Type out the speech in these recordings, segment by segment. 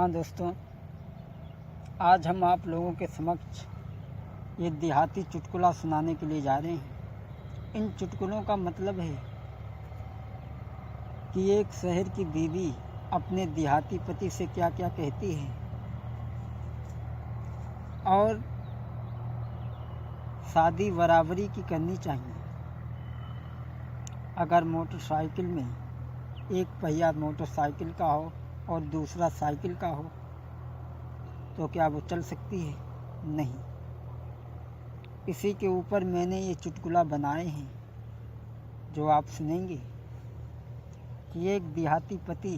हाँ दोस्तों, आज हम आप लोगों के समक्ष ये देहाती चुटकुला सुनाने के लिए जा रहे हैं। इन चुटकुलों का मतलब है कि एक शहर की बीवी अपने देहाती पति से क्या क्या कहती है और शादी बराबरी की करनी चाहिए। अगर मोटरसाइकिल में एक पहिया मोटरसाइकिल का हो और दूसरा साइकिल का हो तो क्या वो चल सकती है? नहीं। इसी के ऊपर मैंने ये चुटकुला बनाए हैं जो आप सुनेंगे कि एक देहाती पति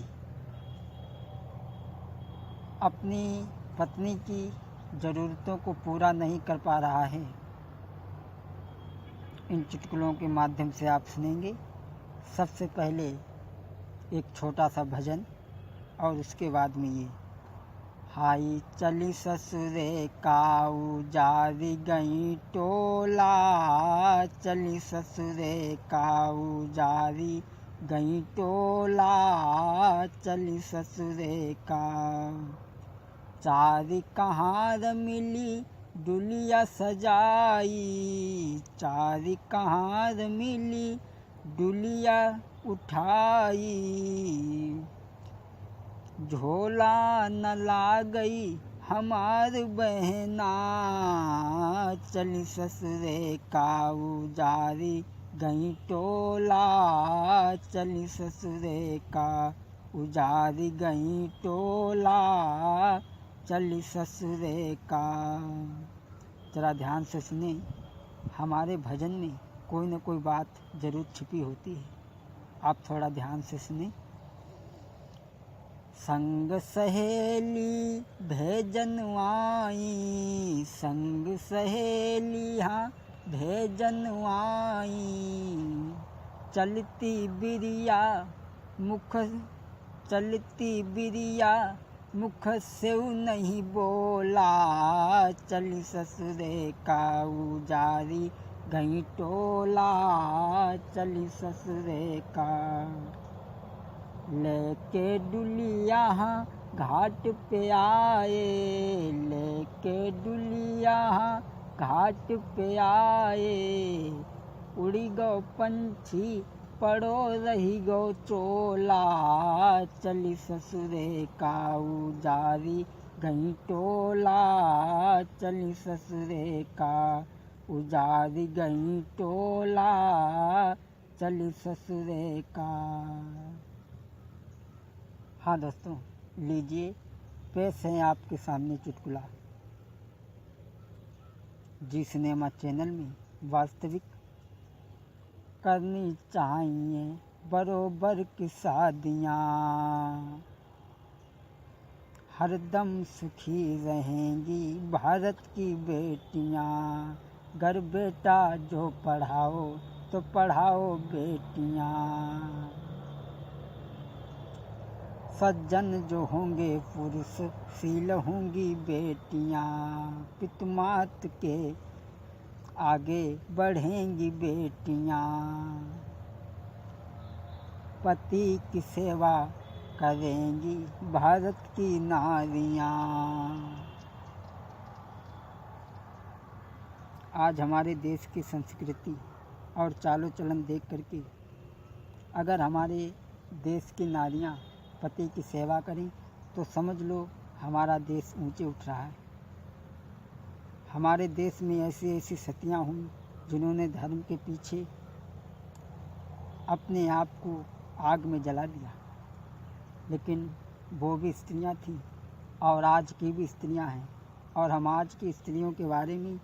अपनी पत्नी की ज़रूरतों को पूरा नहीं कर पा रहा है। इन चुटकुलों के माध्यम से आप सुनेंगे। सबसे पहले एक छोटा सा भजन और उसके बाद में ये हाई चली ससुरे काऊ जारी गई टोला, चली ससुरे काऊ जारी गई टोला, चली ससुरे का चारी कहाँ मिली डुलिया सजाई, चारी कहाँ मिली डुलिया उठाई, झोला न ला गई हमार बहना, चली ससुरे काऊ जारी गई टोला, चली ससुरे का उजारी गई टोला, चली ससुरे का। जरा ध्यान से सुने, हमारे भजन में कोई न कोई बात जरूर छिपी होती है। आप थोड़ा ध्यान से सुने। संग सहेली भेजनवाई, संग सहेली हाँ भेजनवाई, चलती बिरिया मुख, चलती बिरिया मुख से नहीं बोला, चली ससुरे काऊ जारी गई टोला, चली ससुरे का। लेके डुलिया घाट पे आए, लेके डुलिया घाट पे आए, उड़ी गो पंछी पड़ो रही गो चोला, चली ससुरे काऊ जारी गई टोला, चली ससुरे का उजारी गई टोला, चली ससुरे का। हाँ दोस्तों, लीजिए पेश है आपके सामने चुटकुला। जी सिनेमा चैनल में वास्तविक करनी चाहिए बरोबर की शादियाँ, हरदम सुखी रहेंगी भारत की बेटियाँ, घर बेटा जो पढ़ाओ तो पढ़ाओ बेटियाँ, सज्जन जो होंगे पुरुष शील होंगी बेटियाँ, पितमात के आगे बढ़ेंगी बेटियाँ, पति की सेवा करेंगी भारत की नारियाँ। आज हमारे देश की संस्कृति और चालो चलन देख करके अगर हमारे देश की नारियाँ पति की सेवा करें तो समझ लो हमारा देश ऊंचे उठ रहा है। हमारे देश में ऐसी ऐसी सतियाँ हुई जिन्होंने धर्म के पीछे अपने आप को आग में जला दिया, लेकिन वो भी स्त्रियाँ थीं और आज की भी स्त्रियाँ हैं। और हम आज की स्त्रियों के बारे में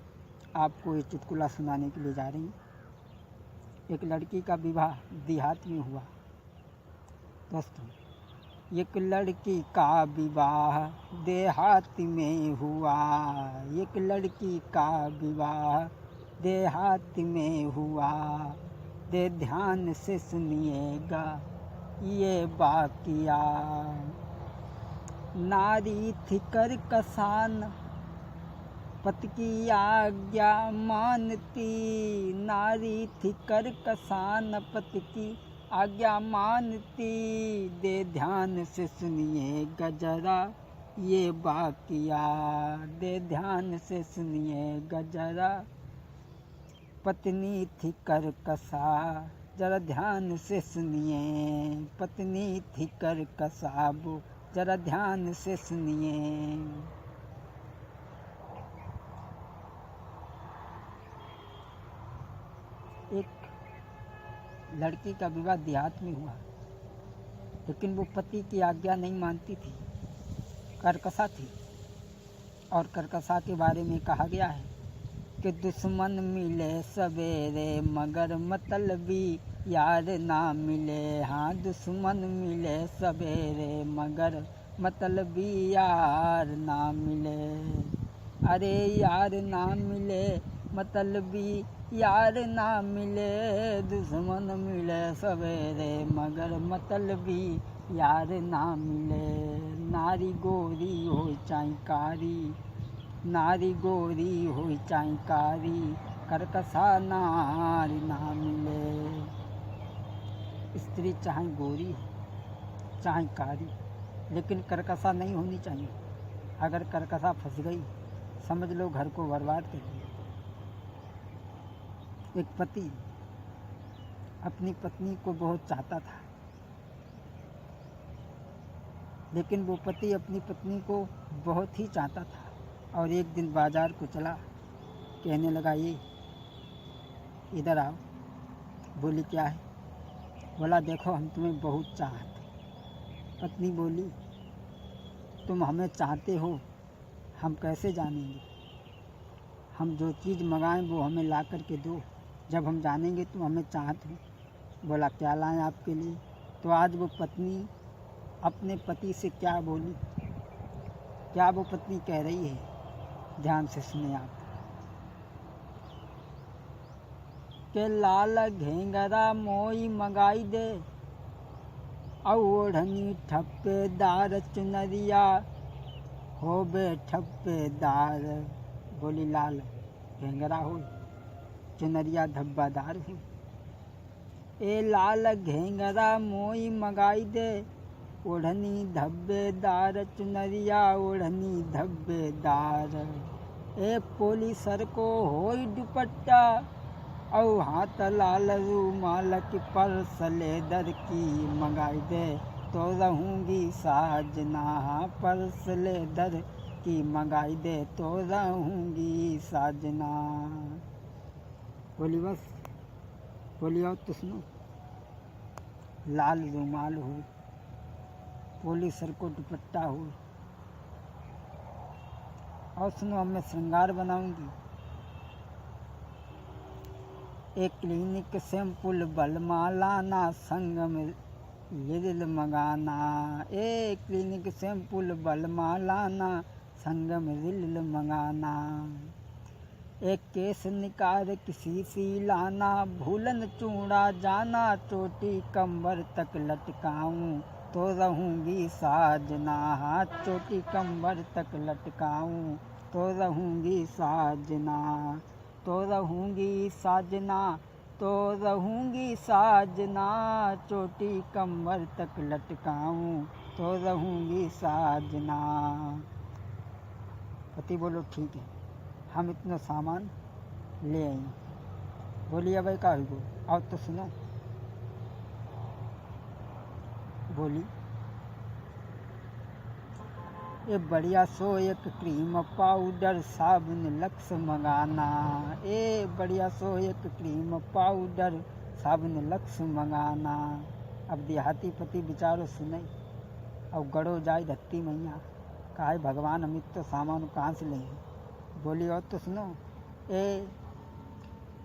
आपको ये चुटकुला सुनाने के लिए जा रहे हैं। एक लड़की का विवाह देहात में हुआ। दोस्तों, एक लड़की का विवाह देहात में हुआ, एक लड़की का विवाह देहात में हुआ, दे ध्यान से सुनिएगा ये बाकिया। नारी थी कर कसान पति की आज्ञा मानती, नारी थी कर कसान पति की आज्ञा मानती, दे ध्यान से सुनिएगा जरा ये बाकिया दे ध्यान से सुनिए गजरा, पत्नी थी करकसा, जरा ध्यान से सुनिए, पत्नी थी करकसा, वो जरा ध्यान से सुनिए। एक लड़की का विवाह देहात में हुआ, लेकिन वो पति की आज्ञा नहीं मानती थी, करकसा थी। और करकसा के बारे में कहा गया है कि दुश्मन मिले सवेरे मगर मतलबी यार ना मिले। हाँ, दुश्मन मिले सवेरे मगर मतलबी यार ना मिले। अरे यार ना मिले मतलबी यार ना मिले, दुश्मन मिले सवेरे मगर मतलबी यार ना मिले। नारी गोरी हो चाहे कारी, नारी गोरी हो चाहे कारी, करकसा नारी ना मिले। स्त्री चाहे गोरी हो चाहे कारी, लेकिन करकसा नहीं होनी चाहिए। अगर करकसा फंस गई समझ लो घर को बर्बाद कर दिया। एक पति अपनी पत्नी को बहुत चाहता था, लेकिन वो पति अपनी पत्नी को बहुत ही चाहता था। और एक दिन बाजार को चला, कहने लगा ये इधर आओ। बोली क्या है? बोला देखो हम तुम्हें बहुत चाहते। पत्नी बोली तुम हमें चाहते हो हम कैसे जानेंगे? हम जो चीज़ मंगाएं वो हमें ला कर के दो, जब हम जानेंगे तुम हमें चाहते हो। बोला क्या लाएं आपके लिए? तो आज वो पत्नी अपने पति से क्या बोली, क्या वो पत्नी कह रही है, ध्यान से सुने आप। के लाल घेंगरा मोई मंगाई दे, ओढ़नी ठप्पेदार चुनरिया हो बे ठप्पेदार। बोली लाल घेंगरा हो चुनरिया धब्बादार हो। ए लाल घेंगरा मोई मंगाई दे, ओढ़नी धब्बेदार चुनरिया ओढ़नी धब्बेदार। ए पोलीसर को होई दुपट्टा, औ हाथ लाल रूमाल की पर्स लेदर की मंगाई दे, तो रहूँगी साजना। पर्स लेदर की मंगाई दे तो रहूँगी साजना। बोली बस, बोली और तो सुनो। लाल रूमाल हो, पोलीसर को दुपट्टा हो, और सुनो अब मैं श्रृंगार बनाऊंगी। एक क्लिनिक सैंपल बलमालाना, संग में लिरिल मंगाना। एक क्लिनिक सैंपल बलमालाना, संग में लिरिल मंगाना। एक केस निकाल किसी सी लाना, भूलन चूड़ा जाना, चोटी कमर तक लटकाऊं तो रहूँगी साजना। चोटी कमर तक लटकाऊं तो रहूँगी साजना, तो रहूँगी साजना, तो रहूँगी साजना। चोटी कमर तक लटकाऊं तो रहूँगी साजना। पति बोलो ठीक है, हम इतना सामान ले आए। बोली अब का हो, और तो सुनो। बोली ये बढ़िया सो एक क्रीम पाउडर साबुन लक्स मंगाना। ए बढ़िया सो एक क्रीम पाउडर साबुन लक्स मंगाना। अब देहाती पति बेचारो सुने और गड़ो जाए धत्ती मैया, काहे भगवान अमित तो सामान कहाँ से लेंगे। बोली और तो सुनो। ए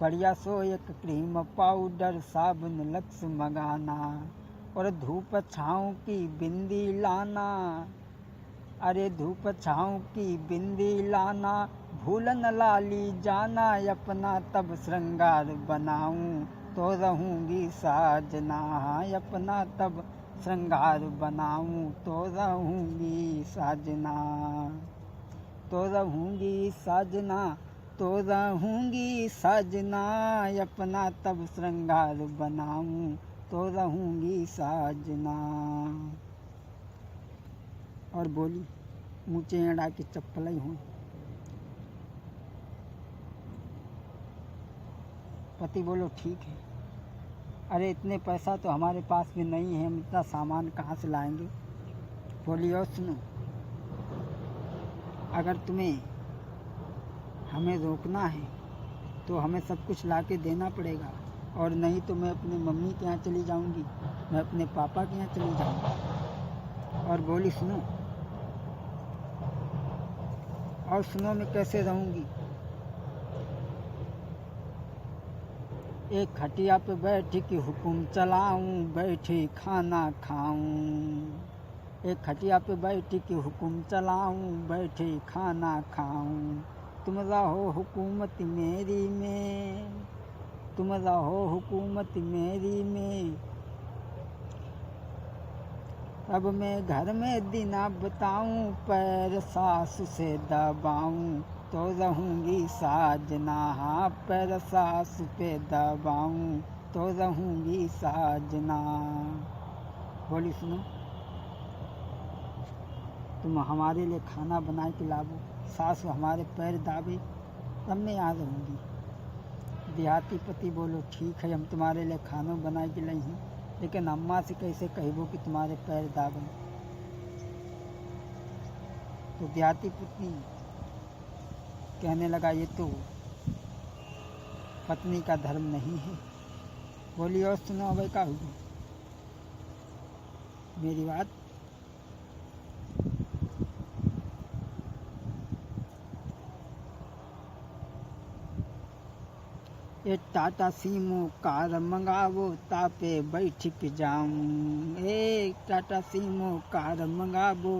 बढ़िया सो एक क्रीम पाउडर साबुन लक्स मंगाना, और धूप छाँव की बिंदी लाना। अरे धूप छाँव की बिंदी लाना, भूलन लाली जाना, अपना तब श्रृंगार बनाऊं तो रहूँगी साजना। अपना तब श्रृंगार बनाऊं तो रहूँगी साजना, तो रहूँगी साजना, तो रहूँगी साजना। अपना तब श्रृंगार बनाऊं तो रहूँगी साजना। और बोली ऊँचे एड़ा की चप्पल ही हूँ। पति बोलो ठीक है। अरे इतने पैसा तो हमारे पास भी नहीं है, हम इतना सामान कहाँ से लाएंगे। बोली और सुनो, अगर तुम्हें हमें रोकना है तो हमें सब कुछ ला के देना पड़ेगा, और नहीं तो मैं अपनी मम्मी के यहाँ चली जाऊंगी, मैं अपने पापा के यहाँ चली जाऊंगी। और बोली सुनो, और सुनो मैं कैसे रहूंगी। एक खटिया पे बैठ के हुक्म चलाऊं, बैठे खाना खाऊं। एक खटिया पे बैठ के हुक्म चलाऊं, बैठे खाना खाऊं। तुम रहो हुकूमत मेरी में, तुम रहो हुकूमत मेरी में। अब मैं घर में दिन बताऊं, पैर सास से दबाऊं तो रहूंगी साजना। हाँ पैर सास पे दबाऊं तो रहूंगी साजना। बोली सुनो, तुम हमारे लिए खाना बना के लाओ, सास हमारे पैर दाबे, तब मैं यहाँ रहूँगी। देहाती पति बोलो ठीक है, हम तुम्हारे लिए खाना बना के लाई हैं, लेकिन अम्मा से कैसे कहबो कि तुम्हारे पैर दाबें। तो देहाती पत्नी कहने लगा ये तो पत्नी का धर्म नहीं है। बोली और सुनो अब क्या हुआ मेरी बात। ये टाटा सीमो कार मंगावो, तापे बैठ के जाऊं। टाटा सीमो कार मंगावो,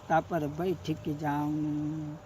तापर बैठ के जाऊं।